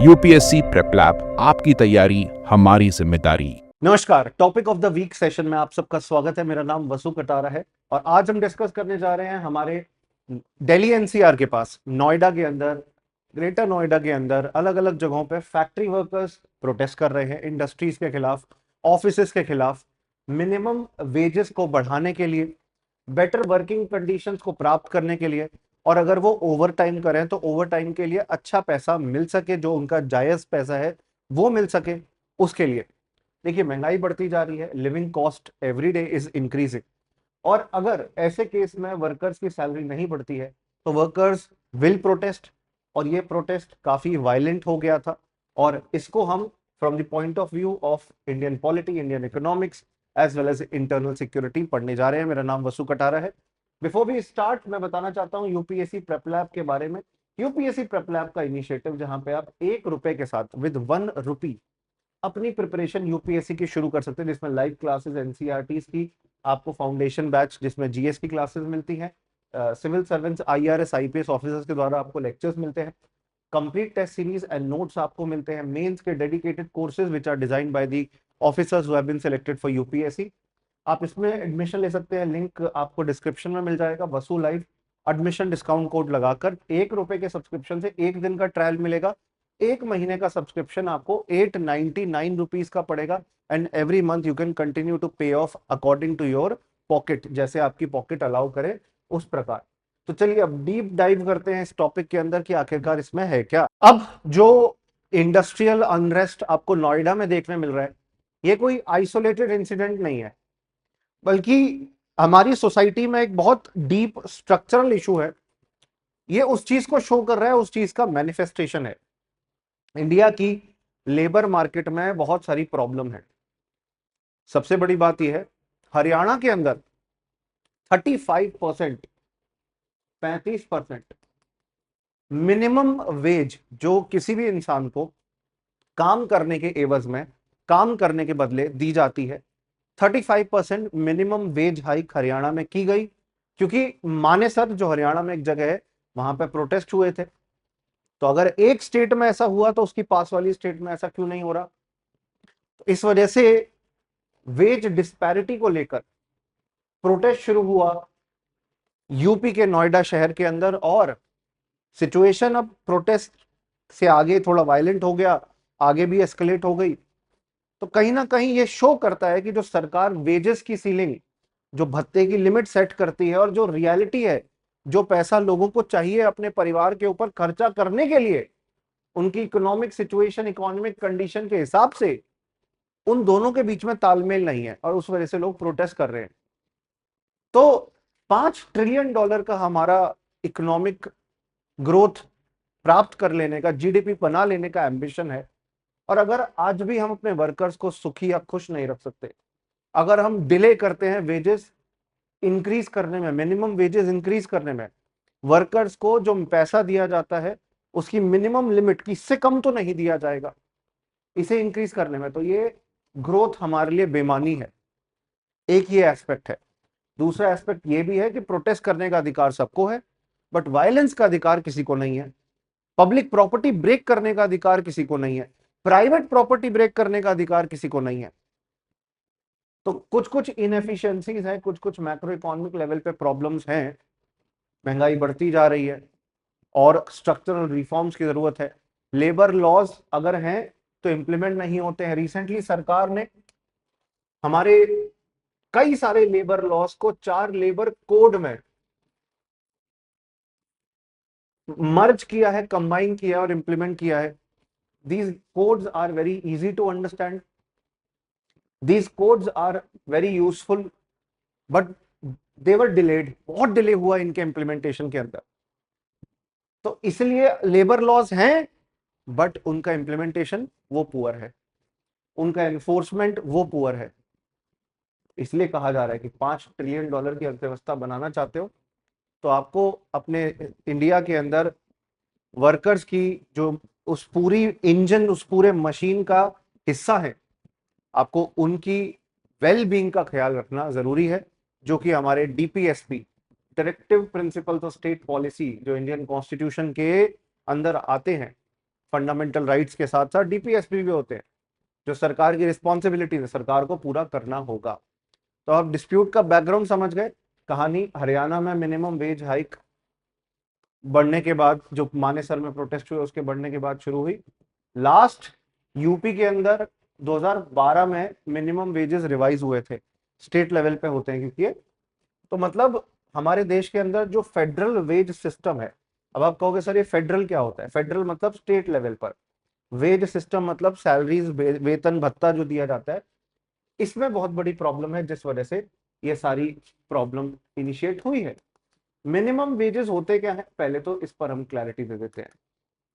UPSC prep lab, आपकी तैयारी हमारी जिम्मेदारी। नमस्कार। Topic of the week session में आप सबका स्वागत है। मेरा नाम वसु कटारा है और आज हम डिस्कस करने जा रहे हैं हमारे दिल्ली एनसीआर के पास नोएडा के अंदर, ग्रेटर नोएडा के अंदर अलग अलग जगहों पे फैक्ट्री वर्कर्स प्रोटेस्ट कर रहे हैं इंडस्ट्रीज के खिलाफ, ऑफिसेस के खिलाफ, मिनिमम वेजेस को बढ़ाने के लिए, बेटर वर्किंग कंडीशंस को प्राप्त करने के लिए, और अगर वो ओवर टाइम करें तो ओवर टाइम के लिए अच्छा पैसा मिल सके, जो उनका जायज पैसा है वो मिल सके, उसके लिए। देखिए, महंगाई बढ़ती जा रही है, living cost every day is increasing, और अगर ऐसे केस में वर्कर्स की सैलरी नहीं बढ़ती है तो वर्कर्स विल प्रोटेस्ट, और ये प्रोटेस्ट काफी वायलेंट हो गया था। और इसको हम from the point of view of Indian polity, Indian economics as well as internal security पढ़ने जा रहे हैं। मेरा नाम वसु कटारा है। बिफोर वी स्टार्ट, मैं बताना चाहता हूँ यूपीएससी प्रेप लैब के बारे में। यूपीएससी प्रेप लैब का इनिशिएटिव, जहां पे आप 1 रुपए के साथ विद 1 रुपी अपनी प्रिपरेशन यूपीएससी की शुरू कर सकते हैं, जिसमें लाइव क्लासेस एनसीईआरटीज की, आपको फाउंडेशन बैच जिसमें जीएस की क्लासेस मिलती हैं, civil servants, IRS, IPS officers के द्वारा आपको लेक्चर्स मिलते हैं, complete test series and notes आपको मिलते हैं, मेंस के dedicated courses which are designed by the officers who have been selected for UPSC. आप इसमें एडमिशन ले सकते हैं, लिंक आपको डिस्क्रिप्शन में मिल जाएगा। वसु लाइव एडमिशन डिस्काउंट कोड लगाकर 1 रुपए के सब्सक्रिप्शन से 1 दिन का ट्रायल मिलेगा। 1 महीने का सब्सक्रिप्शन आपको 899 रुपीज का पड़ेगा, and every month you can continue to pay off according to your pocket, जैसे आपकी पॉकेट अलाउ करे उस प्रकार। तो चलिए अब डीप डाइव करते हैं इस टॉपिक के अंदर कि आखिरकार इसमें है क्या। अब जो इंडस्ट्रियल अनरेस्ट आपको नोएडा में देखने मिल रहा है, ये कोई आइसोलेटेड इंसिडेंट नहीं है, बल्कि हमारी सोसाइटी में एक बहुत डीप स्ट्रक्चरल इशू है। ये उस चीज को शो कर रहा है, उस चीज का मैनिफेस्टेशन है। इंडिया की लेबर मार्केट में बहुत सारी प्रॉब्लम है। सबसे बड़ी बात यह है, हरियाणा के अंदर 35%, 35% मिनिमम वेज जो किसी भी इंसान को काम करने के एवज में, काम करने के बदले दी जाती है, 35% मिनिमम वेज हाइक हरियाणा में की गई। क्योंकि मानेसर जो हरियाणा में एक जगह है, वहां पर प्रोटेस्ट हुए थे। तो अगर एक स्टेट में ऐसा हुआ तो उसकी पास वाली स्टेट में ऐसा क्यों नहीं हो रहा? तो इस वजह से वेज डिस्पैरिटी को लेकर प्रोटेस्ट शुरू हुआ यूपी के नोएडा शहर के अंदर, और सिचुएशन अब प्रोटेस्ट से आगे थोड़ा वायलेंट हो गया, आगे भी एस्केलेट हो गई। तो कहीं ना कहीं ये शो करता है कि जो सरकार वेजेस की सीलिंग, जो भत्ते की लिमिट सेट करती है, और जो रियलिटी है, जो पैसा लोगों को चाहिए अपने परिवार के ऊपर खर्चा करने के लिए, उनकी इकोनॉमिक सिचुएशन, इकोनॉमिक कंडीशन के हिसाब से उन दोनों के बीच में तालमेल नहीं है, और उस वजह से लोग प्रोटेस्ट कर रहे हैं। तो $5 ट्रिलियन का हमारा इकोनॉमिक ग्रोथ प्राप्त कर लेने का, जीडीपी बना लेने का एम्बिशन है, और अगर आज भी हम अपने वर्कर्स को सुखी या खुश नहीं रख सकते, अगर हम डिले करते हैं वेजेस इंक्रीज करने में, मिनिमम वेजेस इंक्रीज करने में, वर्कर्स को जो पैसा दिया जाता है उसकी मिनिमम लिमिट की इससे कम तो नहीं दिया जाएगा इसे इंक्रीज करने में, तो ये ग्रोथ हमारे लिए बेमानी है। एक ये एस्पेक्ट है। दूसरा एस्पेक्ट ये भी है कि प्रोटेस्ट करने का अधिकार सबको है, बट वायलेंस का अधिकार किसी को नहीं है। पब्लिक प्रॉपर्टी ब्रेक करने का अधिकार किसी को नहीं है, प्राइवेट प्रॉपर्टी ब्रेक करने का अधिकार किसी को नहीं है। तो कुछ कुछ इनएफिशिएंसीज हैं, कुछ कुछ मैक्रो इकोनॉमिक लेवल पे प्रॉब्लम्स हैं, महंगाई बढ़ती जा रही है, और स्ट्रक्चरल रिफॉर्म्स की जरूरत है। लेबर लॉज अगर हैं तो इंप्लीमेंट नहीं होते हैं। रिसेंटली सरकार ने हमारे कई सारे लेबर लॉज को 4 लेबर कोड में मर्ज किया है, कंबाइन किया और इंप्लीमेंट किया है। These codes are very easy to understand, these codes are very useful, but they were delayed, बहुत डिले हुआ इनके इंप्लीमेंटेशन के अंदर। तो इसलिए लेबर लॉज हैं, बट उनका इंप्लीमेंटेशन वो पुअर है, उनका एनफोर्समेंट वो पुअर है। इसलिए कहा जा रहा है कि $5 ट्रिलियन की अर्थव्यवस्था बनाना चाहते हो तो आपको अपने इंडिया के अंदर वर्कर्स की, जो उस पूरी इंजन, उस पूरे मशीन का हिस्सा है, आपको उनकी वेल बीइंग का ख्याल रखना जरूरी है, जो कि हमारे DPSP, directive principles of state policy, जो इंडियन कॉन्स्टिट्यूशन के अंदर आते हैं, फंडामेंटल राइट्स के साथ साथ डीपीएसपी भी होते हैं, जो सरकार की रिस्पॉन्सिबिलिटी है, सरकार को पूरा करना होगा। तो आप डिस्प्यूट का बैकग्राउंड समझ गए। कहानी, हरियाणा में मिनिमम वेज हाइक बढ़ने के बाद, जो मानेसर में प्रोटेस्ट हुए उसके बढ़ने के बाद शुरू हुई। लास्ट यूपी के अंदर 2012 में मिनिमम वेजेस रिवाइज हुए थे, स्टेट लेवल पे होते हैं क्योंकि ये, तो मतलब हमारे देश के अंदर जो फेडरल वेज सिस्टम है, अब आप कहोगे सर ये फेडरल क्या होता है? फेडरल मतलब स्टेट लेवल पर, वेज सिस्टम मतलब सैलरीज, वेतन भत्ता जो दिया जाता है, इसमें बहुत बड़ी प्रॉब्लम है, जिस वजह से ये सारी प्रॉब्लम इनिशिएट हुई है। मिनिमम वेजेस होते क्या है, पहले तो इस पर हम क्लैरिटी दे देते हैं।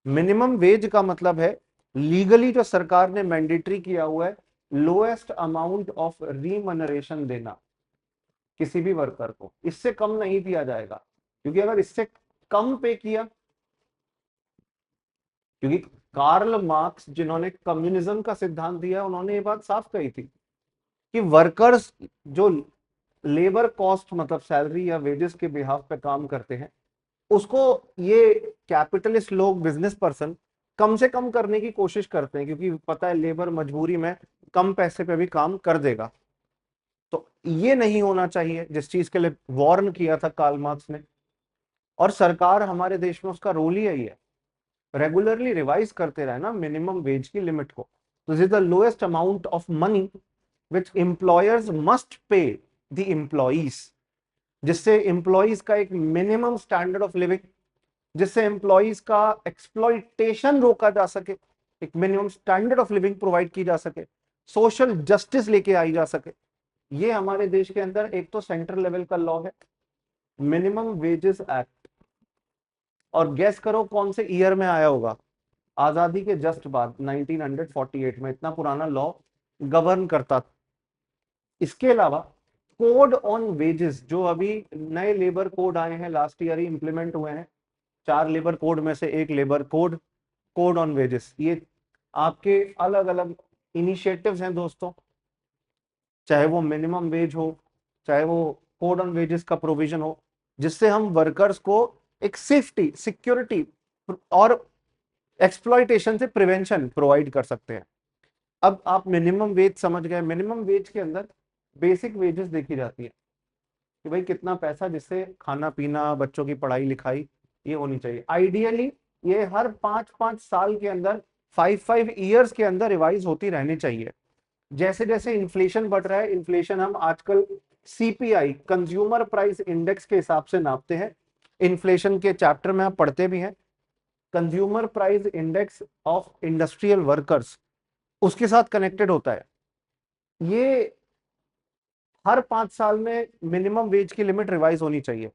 मिनिमम वेज का मतलब है लीगली जो सरकार ने मैंडेटरी किया हुआ है, लोएस्ट अमाउंट ऑफ रीमनरेशन देना किसी भी वर्कर को, इससे कम नहीं दिया जाएगा। क्योंकि अगर इससे कम पे किया, क्योंकि कार्ल मार्क्स जिन्होंने कम्युनिज्म का सिद्धांत दिया, उन्होंने ये बात साफ कही थी कि वर्कर्स जो लेबर कॉस्ट मतलब सैलरी या वेजेस के बिहाफ पे काम करते हैं, उसको ये कैपिटलिस्ट लोग, बिजनेस पर्सन कम से कम करने की कोशिश करते हैं, क्योंकि पता है लेबर मजबूरी में कम पैसे पे भी काम कर देगा। तो ये नहीं होना चाहिए, जिस चीज के लिए वार्न किया था कार्ल मार्क्स ने। और सरकार हमारे देश में उसका रोल ही यही है, रेगुलरली रिवाइज करते रहे ना मिनिमम वेज की लिमिट को। तो this is the lowest amount of money which employers must pay the employees, जिससे एम्प्लॉइज का एक मिनिमम स्टैंडर्ड ऑफ लिविंग, जिससे एम्प्लॉइज का एक्सप्लॉइटेशन रोका जा सके, एक minimum standard of living provide की जा सके, सोशल जस्टिस लेके आई जा सके। ये हमारे देश के अंदर एक तो सेंट्रल लेवल का लॉ है, मिनिमम वेजेस एक्ट। और गेस करो कौन से ईयर में आया होगा? आजादी के जस्ट बाद 1948 में, इतना पुराना लॉ गवर्न करता। इसके अलावा कोड ऑन वेजेस, जो अभी नए लेबर कोड आए हैं, लास्ट ईयर ही इंप्लीमेंट हुए हैं, 4 लेबर कोड में से एक labour code, code on wages, ये आपके अलग अलग इनिशिएटिव्स हैं दोस्तों। चाहे वो मिनिमम वेज हो, चाहे वो कोड ऑन वेजेस का प्रोविजन हो, जिससे हम वर्कर्स को एक सेफ्टी, सिक्योरिटी और एक्सप्लॉइटेशन से प्रिवेंशन प्रोवाइड कर सकते हैं। अब आप मिनिमम वेज समझ गए। मिनिमम वेज के अंदर बेसिक वेजेस देखी जाती है कि भाई कितना पैसा, जिससे खाना पीना, बच्चों की पढ़ाई लिखाई ये होनी चाहिए। आइडियली ये हर 5-5 साल के अंदर, 5-5 ईयर्स के अंदर रिवाइज होती रहनी चाहिए। जैसे जैसे इन्फ्लेशन बढ़ रहा है, इन्फ्लेशन हम आजकल सीपीआई, कंज्यूमर प्राइस इंडेक्स के हिसाब से नापते हैं। इन्फ्लेशन के चैप्टर में आप पढ़ते भी हैं, consumer price index of industrial workers उसके साथ कनेक्टेड होता है। ये हर 5 साल में मिनिमम वेज की लिमिट रिवाइज होनी चाहिए।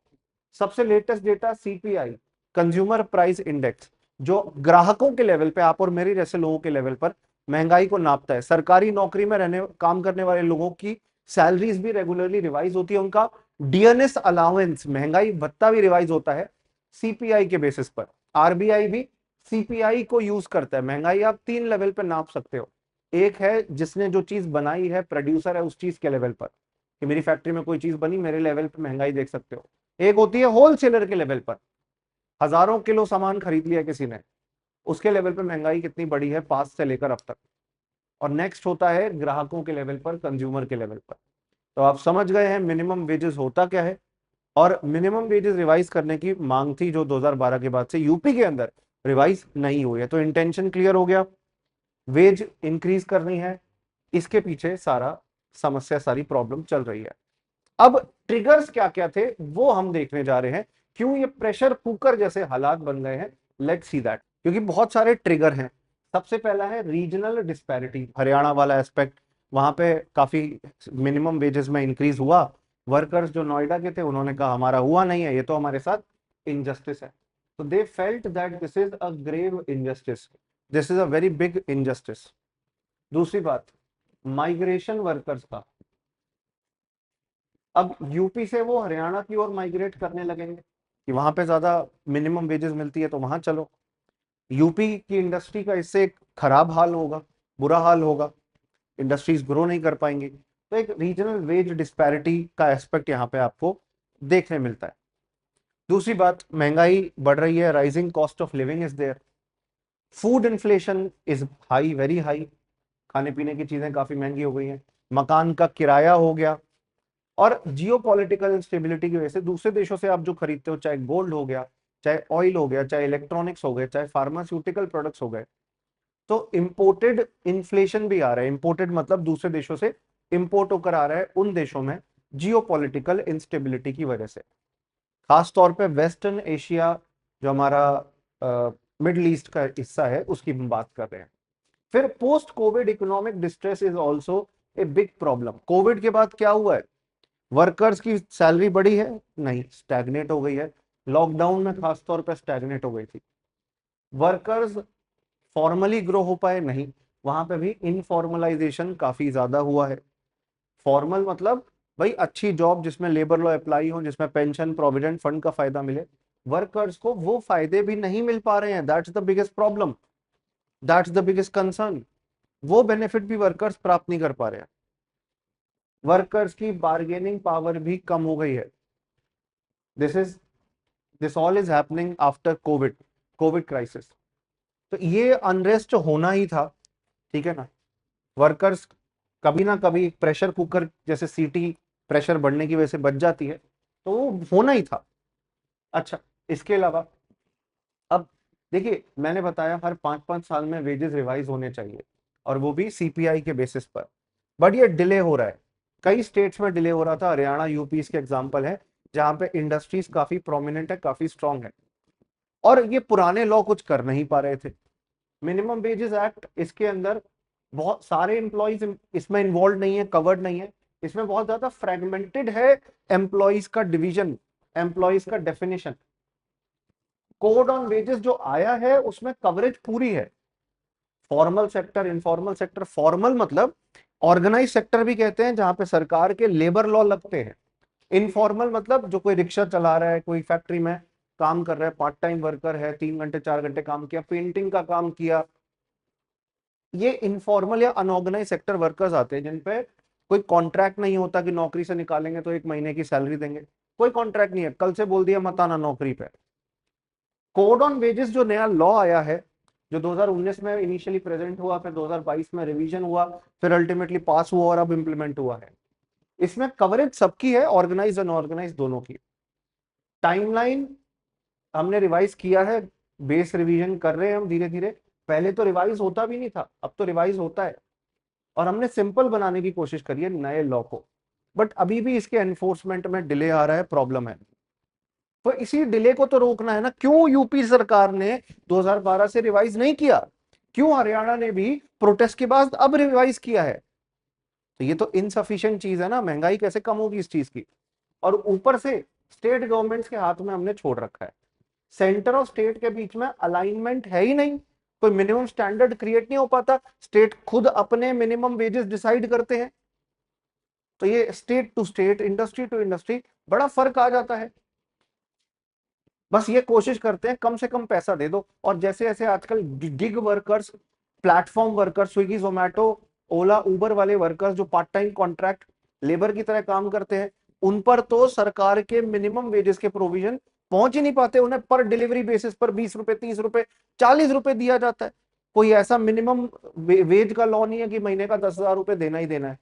सबसे latest data CPI, consumer price index, जो ग्राहकों के लेवल पे, आप और मेरे जैसे लोगों के लेवल पर महंगाई को नापता है। सरकारी नौकरी में रहने, काम करने वाले लोगों की सैलरीज भी रेगुलरली रिवाइज होती है, उनका डीएनएस अलाउंस, महंगाई भत्ता भी रिवाइज होता है सीपीआई के बेसिस पर। आरबीआई भी सीपीआई को यूज करता है। महंगाई आप 3 लेवल पर नाप सकते हो। एक है जिसने जो चीज बनाई है, प्रोड्यूसर है उस चीज के लेवल पर, कि मेरी फैक्ट्री में कोई चीज बनी, मेरे लेवल पर महंगाई देख सकते हो। एक होती है होलसेलर के लेवल पर, हजारों किलो सामान खरीद लिया किसी ने, उसके लेवल पर महंगाई कितनी बड़ी है पास से लेकर अब तक। और नेक्स्ट होता है ग्राहकों के लेवल पर, कंज्यूमर के लेवल पर। तो आप समझ गए हैं मिनिमम वेजेस होता क्या है। और मिनिमम वेजेस रिवाइज करने की मांग थी, जो 2012 के बाद से यूपी के अंदर रिवाइज नहीं हुई है। तो इंटेंशन क्लियर हो गया, वेज इंक्रीज करनी है, इसके पीछे सारा समस्या, सारी प्रॉब्लम चल रही है। अब ट्रिगर्स क्या क्या थे वो हम देखने जा रहे हैं, क्यों ये प्रेशर कुकर जैसे हालात बन गए हैं। लेट्स सी दैट, क्योंकि बहुत सारे ट्रिगर हैं। सबसे पहला है रीजनल डिस्पैरिटी, हरियाणा वाला एस्पेक्ट, वहां पे काफी मिनिमम वेजेस में इंक्रीज हुआ। वर्कर्स जो नोएडा के थे उन्होंने कहा हमारा हुआ नहीं है, ये तो हमारे साथ इनजस्टिस है। तो they felt that this is a grave injustice, this is a very big injustice. दूसरी बात, माइग्रेशन वर्कर्स का, अब यूपी से वो हरियाणा की ओर माइग्रेट करने लगेंगे कि वहां पे ज्यादा मिनिमम वेजेस मिलती है तो वहां चलो। यूपी की इंडस्ट्री का इससे एक खराब हाल होगा, बुरा हाल होगा, इंडस्ट्रीज ग्रो नहीं कर पाएंगी। तो एक रीजनल वेज डिस्पैरिटी का एस्पेक्ट यहाँ पे आपको देखने मिलता है। दूसरी बात, महंगाई बढ़ रही है, rising cost of living is there. Food inflation is high, very high, खाने पीने की चीजें काफी महंगी हो गई हैं, मकान का किराया हो गया, और जियो पॉलिटिकल इंस्टेबिलिटी की वजह से दूसरे देशों से आप जो खरीदते हो, चाहे गोल्ड हो गया, चाहे ऑयल हो गया, चाहे इलेक्ट्रॉनिक्स हो गए, चाहे फार्मास्यूटिकल प्रोडक्ट्स हो गए, तो इंपोर्टेड इन्फ्लेशन भी आ रहा है। इंपोर्टेड मतलब दूसरे देशों से इंपोर्ट होकर आ रहा है उन देशों में जियो पॉलिटिकल इंस्टेबिलिटी की वजह से। खास तौर पे वेस्टर्न एशिया, जो हमारा मिडल ईस्ट का हिस्सा है, उसकी हम बात कर रहे हैं। फिर post Covid economic distress is also a big problem. Covid के बाद क्या हुआ है? वर्कर्स की सैलरी बढ़ी है? नहीं, स्टैग्नेट हो गई है। लॉकडाउन में खास तौर पर स्टैग्नेट हो गई थी। वर्कर्स फॉर्मली ग्रो हो पाए? नहीं, वहां पे भी इनफॉर्मलाइजेशन काफी ज्यादा हुआ है। फॉर्मल मतलब भाई अच्छी जॉब जिसमें लेबर लॉ अप्लाई हो, जिसमें पेंशन प्रोविडेंट फंड का फायदा मिले, वर्कर्स को वो फायदे भी नहीं मिल पा रहे हैं। That's the biggest problem, that's the biggest concern. वो बेनिफिट भी वर्कर्स प्राप्त नहीं कर पा रहे हैं। वर्कर्स की बार्गेनिंग पावर भी कम हो गई है। This is this all is happening after Covid crisis. तो ये अनरेस्ट होना ही था, ठीक है ना। वर्कर्स कभी ना कभी प्रेशर कुकर जैसे सीटी प्रेशर बढ़ने की वजह से बच जाती है, तो वो होना ही था। अच्छा, इसके अलावा अब देखिए, मैंने बताया हर 5-5 साल में वेजेस रिवाइज होने चाहिए, और वो भी सीपीआई के बेसिस पर। बट ये डिले हो रहा है, कई स्टेट्स में डिले हो रहा था। हरियाणा, यूपी इसके एग्जाम्पल है, जहां पे इंडस्ट्रीज काफी प्रोमिनेंट है, काफी स्ट्रांग है, और ये पुराने लॉ कुछ कर नहीं पा रहे थे। मिनिमम वेजेस एक्ट, इसके अंदर बहुत सारे एम्प्लॉयज इसमें इन्वॉल्व नहीं है, कवर्ड नहीं है। इसमें बहुत ज्यादा फ्रेगमेंटेड है एम्प्लॉयज का डिवीजन, एम्प्लॉयज का डेफिनेशन। कोड ऑन वेजेस जो आया है उसमें कवरेज पूरी है, formal sector, informal sector. Formal मतलब ऑर्गेनाइज सेक्टर भी कहते हैं, जहां पे सरकार के लेबर लॉ लगते हैं। इनफॉर्मल मतलब जो कोई रिक्शा चला रहा है, कोई फैक्ट्री में काम कर रहा है, पार्ट टाइम वर्कर है, 3 घंटे 4 घंटे काम किया, पेंटिंग का काम किया, ये इनफॉर्मल या अनऑर्गेनाइज सेक्टर वर्कर्स आते हैं, जिन पे कोई कॉन्ट्रैक्ट नहीं होता कि नौकरी से निकालेंगे तो 1 महीने की सैलरी देंगे। कोई कॉन्ट्रैक्ट नहीं है, कल से बोल दिया मत आना नौकरी पे। कोड ऑन वेजेस जो नया लॉ आया है, जो 2019 में इनिशियली प्रेजेंट हुआ, फिर 2022 में रिवीजन हुआ, फिर अल्टीमेटली पास हुआ और अब इंप्लीमेंट हुआ है, इसमें कवरेज सबकी है, ऑर्गेनाइज अनऑर्गेनाइज दोनों की। टाइमलाइन हमने रिवाइज किया है, बेस रिवीजन कर रहे हैं हम धीरे धीरे। पहले तो रिवाइज होता भी नहीं था, अब तो रिवाइज होता है, और हमने सिंपल बनाने की कोशिश करी है नए लॉ को। बट अभी भी इसके एनफोर्समेंट में डिले आ रहा है, प्रॉब्लम है। तो इसी डिले को तो रोकना है ना। क्यों यूपी सरकार ने 2012 से रिवाइज नहीं किया? क्यों हरियाणा ने भी प्रोटेस्ट के बाद अब रिवाइज किया है? तो ये तो इनसफिशिएंट चीज है ना, महंगाई कैसे कम होगी इस चीज की? और ऊपर से स्टेट गवर्नमेंट्स के हाथ में हमने छोड़ रखा है, सेंटर और स्टेट के बीच में अलाइनमेंट है ही नहीं, कोई मिनिमम स्टैंडर्ड क्रिएट नहीं हो पाता। स्टेट खुद अपने मिनिमम वेजेस डिसाइड करते हैं, तो ये state to state, industry to industry बड़ा फर्क आ जाता है। बस ये कोशिश करते हैं कम से कम पैसा दे दो। और जैसे जैसे आजकल gig workers, platform workers, Swiggy Zomato Ola Uber वाले वर्कर्स जो पार्ट टाइम कॉन्ट्रैक्ट लेबर की तरह काम करते हैं, उन पर तो सरकार के मिनिमम वेजेस के प्रोविजन पहुंच ही नहीं पाते। उन्हें पर डिलीवरी बेसिस पर 20 रुपए, 30 रुपए, 40 रुपए दिया जाता है। कोई ऐसा मिनिमम वेज का लॉ नहीं है कि महीने का 10,000 रुपए देना ही देना है।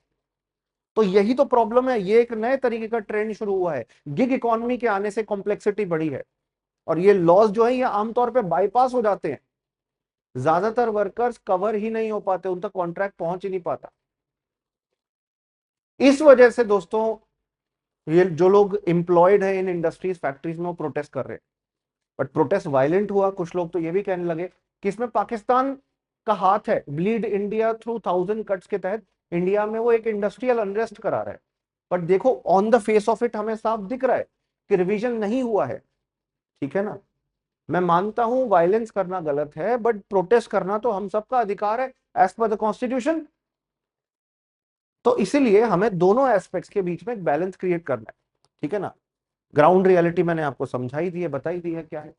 तो यही तो प्रॉब्लम है, ये एक नए तरीके का ट्रेंड शुरू हुआ है। गिग इकोनॉमी के आने से कॉम्प्लेक्सिटी बढ़ी है, और ये लॉज जो है ये आमतौर पे बाईपास हो जाते हैं। ज्यादातर वर्कर्स कवर ही नहीं हो पाते, उन तक कॉन्ट्रैक्ट पहुंच ही नहीं पाता। इस वजह से दोस्तों, ये जो लोग एम्प्लॉयड है इन इंडस्ट्रीज फैक्ट्रीज में, वो प्रोटेस्ट कर रहे हैं। बट प्रोटेस्ट वायलेंट हुआ। कुछ लोग तो ये भी कहने लगे कि इसमें पाकिस्तान का हाथ है। ब्लीड इंडिया थ्रू 1000 कट्स के तहत इंडिया में वो एक इंडस्ट्रियल अनरेस्ट करा रहा है। बट देखो, on the face of it हमें साफ दिख रहा है कि रिवीजन नहीं हुआ है, ठीक है ना। मैं मानता हूं वायलेंस करना गलत है, बट प्रोटेस्ट करना तो हम सबका अधिकार है एज पर द कॉन्स्टिट्यूशन। तो इसीलिए हमें दोनों एस्पेक्ट्स के बीच में एक बैलेंस क्रिएट करना है, ठीक है ना। ग्राउंड रियलिटी मैंने आपको समझाई दी है, बताई दी है क्या है।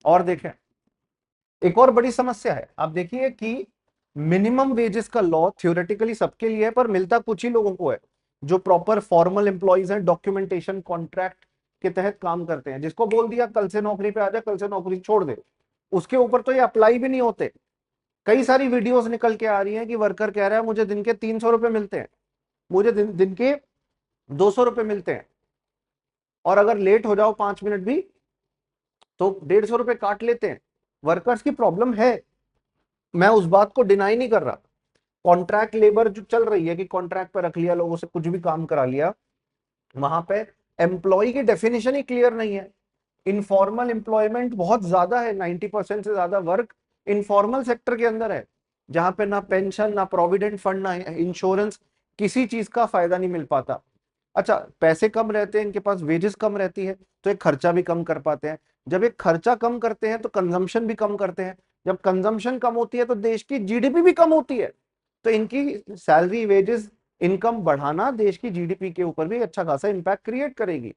और देखें, एक और बड़ी समस्या है। आप देखिए कि मिनिमम वेजेस का लॉ थ्योरेटिकली सबके लिए है, पर मिलता कुछ ही लोगों को है, जो प्रॉपर फॉर्मल एम्प्लॉइज हैं, डॉक्यूमेंटेशन कॉन्ट्रैक्ट के तहत काम करते हैं। जिसको बोल दिया कल से नौकरी पे आ जा, कल से नौकरी छोड़ दे, उसके ऊपर तो ये अप्लाई भी नहीं होते। कई सारी वीडियोस निकल के आ रही हैं कि वर्कर कह रहा है मुझे दिन के 300 रुपए मिलते हैं, मुझे दिन के 200 रुपए मिलते हैं, और अगर लेट हो जाओ 5 मिनट भी तो 150 रुपए काट लेते हैं। वर्कर्स की प्रॉब्लम है, मैं उस बात को डिनाई नहीं कर रहा। कॉन्ट्रैक्ट लेबर जो चल रही है कि कॉन्ट्रैक्ट पे रख लिया, लोगों से कुछ भी काम करा लिया, वहां पे एम्प्लॉय की डेफिनेशन ही क्लियर नहीं है। इनफॉर्मल एम्प्लॉयमेंट बहुत ज्यादा है, 90% से ज्यादा वर्क इनफॉर्मल सेक्टर के अंदर है, जहां पे ना पेंशन, ना प्रोविडेंट फंड, ना इंश्योरेंस, किसी चीज का फायदा नहीं मिल पाता। अच्छा, पैसे कम रहते हैं इनके पास, वेजेस कम रहती है, तो एक खर्चा भी कम कर पाते हैं। जब एक खर्चा कम करते हैं तो कंजम्पशन भी कम करते हैं, जब कंजम्पशन कम होती है तो देश की जीडीपी भी कम होती है। तो इनकी सैलरी, वेजेस, इनकम बढ़ाना देश की जीडीपी के ऊपर भी अच्छा खासा इंपैक्ट क्रिएट करेगी,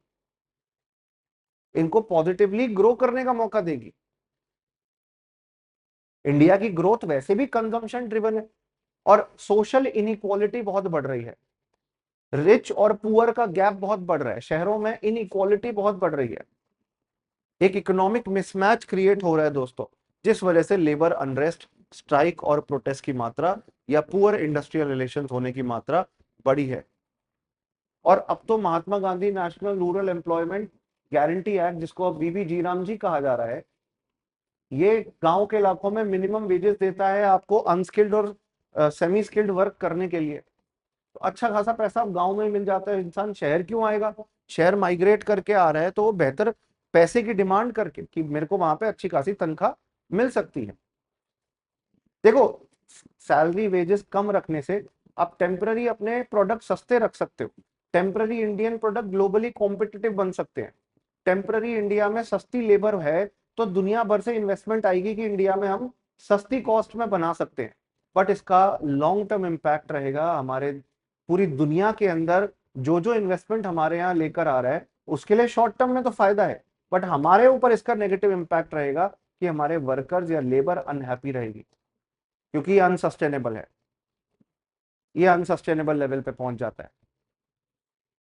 इनको पॉजिटिवली ग्रो करने का मौका देगी। इंडिया की ग्रोथ वैसे भी कंजम्पशन ड्रिवन है, और सोशल इनइक्वालिटी बहुत बढ़ रही है, रिच और पुअर का गैप बहुत बढ़ रहा है, शहरों में इनइक्वालिटी बहुत बढ़ रही है, एक इकोनॉमिक मिसमैच क्रिएट हो रहा है दोस्तों, जिस वजह से लेबर अनरेस्ट, स्ट्राइक और प्रोटेस्ट की मात्रा या पुअर इंडस्ट्रियल रिलेशंस होने की मात्रा बढ़ी है। और अब तो Mahatma Gandhi National Rural Employment Guarantee Act, जिसको अब बीबी राम जी कहा जा रहा है, ये गांव के इलाकों में मिनिमम वेजेस देता है आपको अनस्किल्ड और सेमी स्किल्ड वर्क करने के लिए। तो अच्छा खासा पैसा अब गांव में मिल जाता है, इंसान शहर क्यों आएगा? शहर माइग्रेट करके आ रहा है तो वो बेहतर पैसे की डिमांड करके कि मेरे को वहां पे अच्छी खासी तनख्वाह मिल सकती है। देखो, सैलरी वेजेस कम रखने से आप टेम्पररी अपने प्रोडक्ट सस्ते रख सकते हो, temporary Indian product globally competitive बन सकते हैं। टेम्पररी इंडिया में सस्ती लेबर है तो दुनिया भर से इन्वेस्टमेंट आएगी कि इंडिया में हम सस्ती कॉस्ट में बना सकते हैं। बट इसका लॉन्ग टर्म इम्पैक्ट रहेगा हमारे पूरी दुनिया के अंदर, जो जो इन्वेस्टमेंट हमारे यहाँ लेकर आ रहा है उसके लिए शॉर्ट टर्म में तो फायदा है, बट हमारे ऊपर इसका नेगेटिव इम्पैक्ट रहेगा कि हमारे वर्कर्स या लेबर अनहैप्पी रहेगी, क्योंकि ये अनसस्टेनेबल है, ये अनसस्टेनेबल लेवल पे पहुंच जाता है।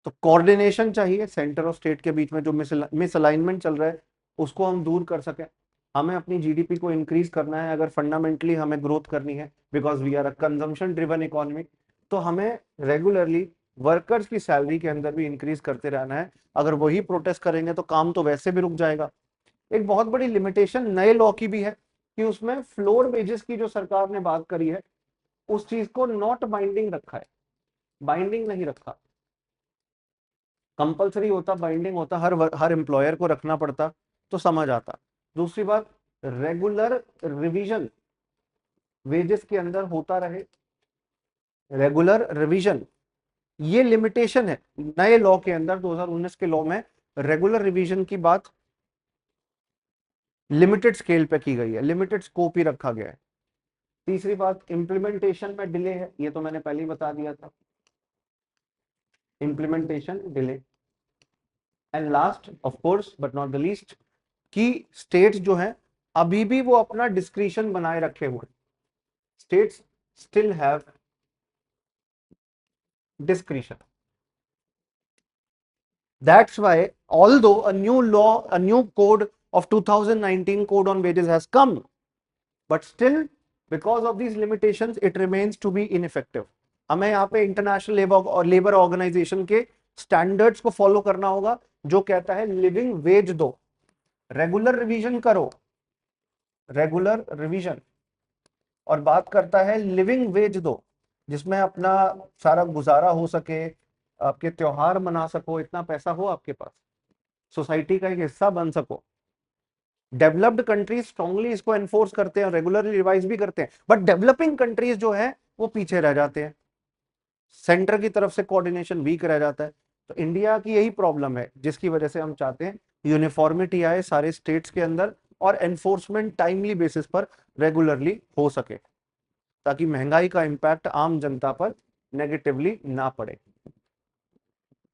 तो कोऑर्डिनेशन चाहिए सेंटर और स्टेट के बीच में, जो मिसअलाइनमेंट चल रहा है उसको हम दूर कर सकें। हमें अपनी जीडीपी को इंक्रीज करना है, अगर फंडामेंटली हमें ग्रोथ करनी है, because we are a consumption driven economy, तो हमें रेगुलरली वर्कर्स की सैलरी के अंदर भी इंक्रीज करते रहना है। अगर वही प्रोटेस्ट करेंगे तो काम तो वैसे भी रुक जाएगा। एक बहुत बड़ी लिमिटेशन नए लॉ की भी है कि उसमें फ्लोर वेजेस की जो सरकार ने बात करी है, उस चीज को नॉट बाइंडिंग रखा है, बाइंडिंग नहीं रखा। कंपलसरी होता, बाइंडिंग होता, हर एम्प्लॉयर को रखना पड़ता तो समझ आता। दूसरी बात, रेगुलर रिवीजन वेजेस के अंदर होता रहे, रेगुलर रिवीजन, ये लिमिटेशन है नए लॉ के अंदर। 2019 के लॉ में रेगुलर रिवीजन की बात लिमिटेड स्केल पे की गई है, लिमिटेड स्कोप ही रखा गया है। तीसरी बात, इंप्लीमेंटेशन में डिले है, ये तो मैंने पहले ही बता दिया था, implementation delay. And last of course but not the least, कि स्टेट्स जो है अभी भी वो अपना डिस्क्रिशन बनाए रखे हुए, states still have discretion. That's why, although a new law, a new code of 2019 code on wages has come, but still because of these limitations it remains to be ineffective. हमें यहाँ पे international labour organisation के standards को follow करना होगा, जो कहता है लिविंग वेज दो, रेगुलर रिवीजन करो, रेगुलर रिवीजन, और बात करता है लिविंग वेज दो, जिसमें अपना सारा गुजारा हो सके, आपके त्योहार मना सको, इतना पैसा हो आपके पास, सोसाइटी का एक हिस्सा बन सको। डेवलप्ड कंट्रीज स्ट्रांगली इसको एनफोर्स करते हैं, रेगुलरली रिवाइज भी करते हैं, बट डेवलपिंग कंट्रीज जो है वो पीछे रह जाते हैं, सेंटर की तरफ से कोऑर्डिनेशन वीक रह जाता है। तो इंडिया की यही प्रॉब्लम है, जिसकी वजह से हम चाहते हैं यूनिफॉर्मिटी आए सारे स्टेट्स के अंदर, और एनफोर्समेंट टाइमली बेसिस पर रेगुलरली हो सके, ताकि महंगाई का इंपैक्ट आम जनता पर नेगेटिवली ना पड़े।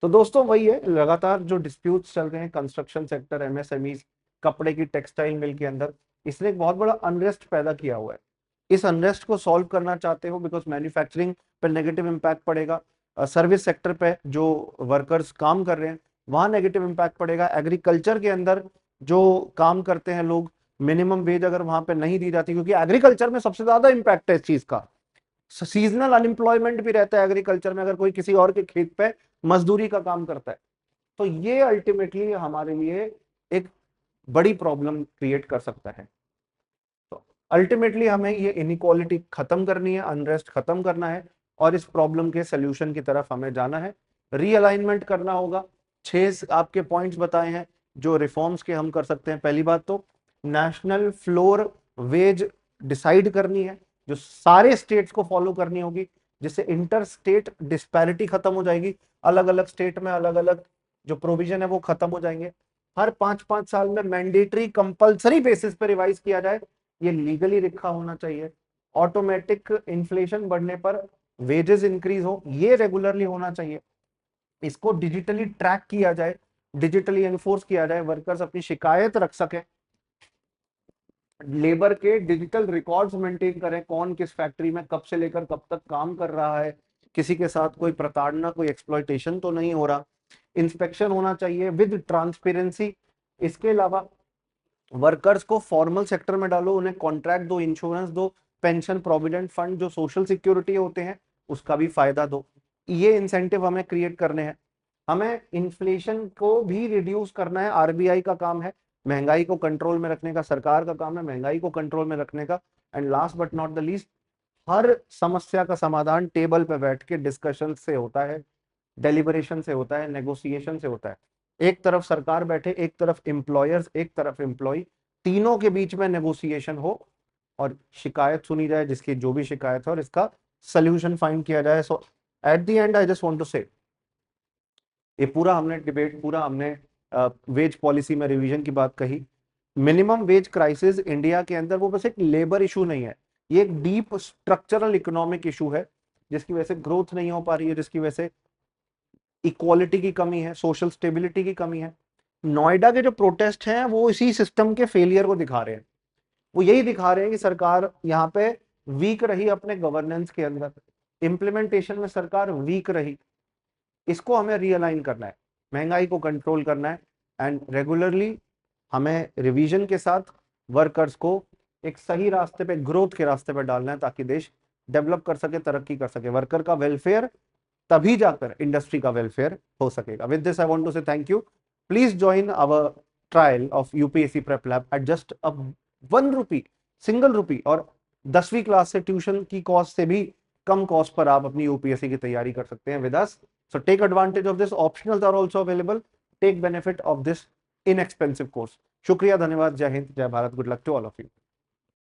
तो दोस्तों वही है, लगातार जो डिस्प्यूट्स चल रहे हैं कंस्ट्रक्शन सेक्टर, एमएसएमई, कपड़े की टेक्सटाइल मिल के अंदर, इसने एक बहुत बड़ा अनरेस्ट पैदा किया हुआ है। इस अनरेस्ट को सॉल्व करना चाहते हो, बिकॉज मैन्युफैक्चरिंग पर नेगेटिव इम्पैक्ट पड़ेगा, सर्विस सेक्टर पे जो वर्कर्स काम कर रहे हैं वहां नेगेटिव इम्पैक्ट पड़ेगा, एग्रीकल्चर के अंदर जो काम करते हैं लोग मिनिमम वेज अगर वहां पे नहीं दी जाती, क्योंकि एग्रीकल्चर में सबसे ज्यादा इंपैक्ट है इस चीज का, सीजनल अनएम्प्लॉयमेंट भी रहता है एग्रीकल्चर में, अगर कोई किसी और के खेत पे मजदूरी का काम करता है, तो ये अल्टीमेटली हमारे लिए एक बड़ी प्रॉब्लम क्रिएट कर सकता है। तो अल्टीमेटली हमें ये इनइक्वालिटी खत्म करनी है, अनरेस्ट खत्म करना है, और इस प्रॉब्लम के सोल्यूशन की तरफ हमें जाना है, रीअलाइनमेंट करना होगा। 6 आपके पॉइंट्स बताए हैं जो रिफॉर्म्स के हम कर सकते हैं। पहली बात तो नेशनल फ्लोर वेज डिसाइड करनी है, जो सारे स्टेट्स को फॉलो करनी होगी, जिससे इंटर स्टेट डिस्पैरिटी खत्म हो जाएगी, अलग अलग स्टेट में अलग अलग जो प्रोविजन है वो खत्म हो जाएंगे। हर 5-5 साल में मैंडेटरी कंपलसरी बेसिस पे रिवाइज किया जाए, ये लीगली लिखा होना चाहिए। ऑटोमेटिक इन्फ्लेशन बढ़ने पर वेजेस इंक्रीज हो, ये रेगुलरली होना चाहिए। इसको डिजिटली ट्रैक किया जाए, डिजिटली एनफोर्स किया जाए, वर्कर्स अपनी शिकायत रख सके, लेबर के डिजिटल रिकॉर्ड्स मेंटेन करें, कौन किस फैक्ट्री में कब से लेकर कब तक काम कर रहा है, किसी के साथ कोई प्रताड़ना, कोई एक्सप्लॉयटेशन तो नहीं हो रहा। इंस्पेक्शन होना चाहिए विद ट्रांसपेरेंसी। इसके अलावा वर्कर्स को फॉर्मल सेक्टर में डालो, उन्हें कॉन्ट्रैक्ट दो, इंश्योरेंस दो, पेंशन प्रोविडेंट फंड जो सोशल सिक्योरिटी होते हैं उसका भी फायदा दो। ये इंसेंटिव हमें क्रिएट करने हैं। हमें इन्फ्लेशन को भी रिड्यूस करना है, आरबीआई का काम है महंगाई को कंट्रोल में रखने का, सरकार का काम है महंगाई को कंट्रोल में रखने का। And last but not the least, हर समस्या का समाधान टेबल पे बैठ के डिस्कशन से होता है, डेलिबरेशन से होता है, नेगोशिएशन से होता है। एक तरफ सरकार बैठे, एक तरफ एम्प्लॉयर्स, एक तरफ एम्प्लॉय, तीनों के बीच में नेगोशिएशन हो और शिकायत सुनी जाए, जिसकी जो भी शिकायत है, और इसका सोल्यूशन फाइंड किया जाए। So at the end I just want to say, ये पूरा हमने डिबेट, पूरा हमने वेज पॉलिसी में रिवीजन की बात कही। मिनिमम वेज क्राइसिस इंडिया के अंदर वो बस एक लेबर इशू नहीं है, ये एक डीप स्ट्रक्चरल इकोनॉमिक इशू है, जिसकी वजह से ग्रोथ नहीं हो पा रही है, जिसकी वजह से इक्वालिटी की कमी है, सोशल स्टेबिलिटी की कमी है। नोएडा के जो प्रोटेस्ट हैं वो इसी सिस्टम के फेलियर को दिखा रहे हैं, वो यही दिखा रहे हैं कि सरकार यहाँ पे वीक रही अपने गवर्नेंस के अंदर, इम्प्लीमेंटेशन में सरकार वीक रही। इसको हमें रीअलाइन करना है, महंगाई को कंट्रोल करना है, एंड रेगुलरली हमें रिवीजन के साथ वर्कर्स को एक सही रास्ते पे, ग्रोथ के रास्ते पे डालना है, ताकि देश डेवलप कर सके, तरक्की कर सके। वर्कर का वेलफेयर, तभी जाकर इंडस्ट्री का वेलफेयर हो सकेगा। With this I want to say thank you. Please join our trial of UPSC prep lab at just a 1 rupee, single rupee, और 10वीं क्लास से ट्यूशन की कॉस्ट से भी कम कॉस्ट पर आप अपनी यूपीएससी की तैयारी कर सकते हैं with us. So take advantage of this, optionals are also available, take benefit of this inexpensive course. शुक्रिया, धन्यवाद, जय हिंद, जय Bharat, good luck to all of you.